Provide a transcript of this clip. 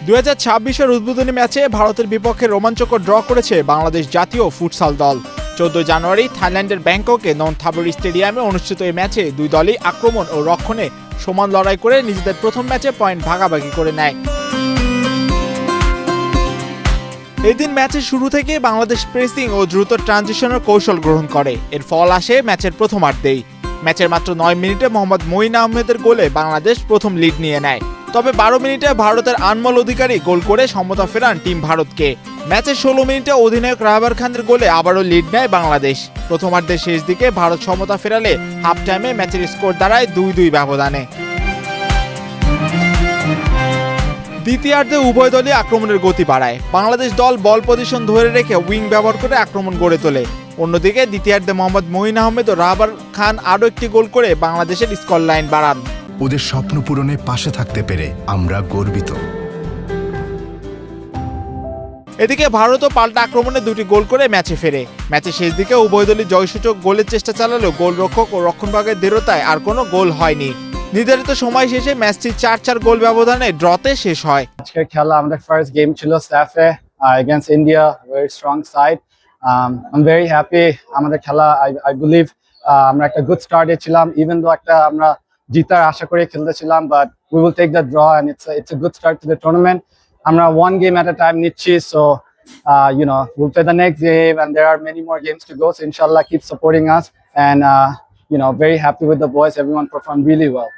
2026-এর উদ্বোধনী ম্যাচে ভারতের বিপক্ষে রোমাঞ্চকর ড্র করেছে বাংলাদেশ জাতীয় ফুটসাল দল। 14 জানুয়ারি থাইল্যান্ডের ব্যাংককে ননথাবুর স্টেডিয়ামে অনুষ্ঠিত এই ম্যাচে দুই দলই আক্রমণ ও রক্ষণে সমান লড়াই করে নিজেদের প্রথম ম্যাচে পয়েন্ট ভাগাভাগি করে নেয়। এদিন ম্যাচের শুরু থেকে বাংলাদেশ প্রেসিং ও দ্রুত ট্রানজিশনের কৌশল গ্রহণ করে। এর ফল আসে ম্যাচের প্রথমার্ধেই। ম্যাচের মাত্র 9 মিনিটে মোহাম্মদ মঈন আহমেদের গোলে বাংলাদেশ প্রথম লিড নিয়ে নেয়। তবে 12 মিনিটে ভারতের আনমোল অধিকারী গোল করে সমতা ফেরান টিম ভারতকে। ম্যাচের 16 মিনিটে অধিনায়ক রাহবার খানের গোলে আবারও লিড নেয় বাংলাদেশ। প্রথমার্ধের শেষ দিকে ভারত সমতা ফেরালে হাফ টাইমে ম্যাচের স্কোর দাঁড়ায় 2-2 ব্যবধানে। দ্বিতীয়ার্ধে উভয় দলই আক্রমণের গতি বাড়ায়। বাংলাদেশ দল বল পজিশন ধরে রেখে উইং ব্যবহার করে আক্রমণ গড়ে তোলে। অন্যদিকে দ্বিতীয়ার্ধে মোহাম্মদ মঈন আহমেদ ও রাহবার খান আরও একটি গোল করে বাংলাদেশের স্কোর লাইন বাড়ান। ওদের স্বপ্ন পূরণে পাশে থাকতে পেরে আমরা গর্বিত। এদিকে ভারতও পাল্টা আক্রমণে দুটি গোল করে ম্যাচে ফেরে। ম্যাচের শেষ দিকে উভয় দলই জয়সূচক গোলের চেষ্টা চালালেও গোলরক্ষক ও রক্ষণভাগের দৃঢ়তায় আর কোনো গোল হয়নি। নির্ধারিত সময় শেষে ম্যাচটি 4-4 গোল ব্যবধানে ড্রতে শেষ হয়। আজকের খেলা আমাদের ফার্স্ট গেম ছিল স্যাফে against India, very strong side. I am very happy আমাদের খেলা। আই বিলিভ আমরা একটা গুড স্টার্টে ছিলাম, ইভেন দো একটা আমরা জিতার আশা করে খেলতেছিলাম, but we will take the draw and it's a good start to the tournament. আমরা one game at a time নিচ্ছি, so we'll play the next game and there are many more games to go, so inshallah keep supporting us and very happy with the boys. Everyone performed really well.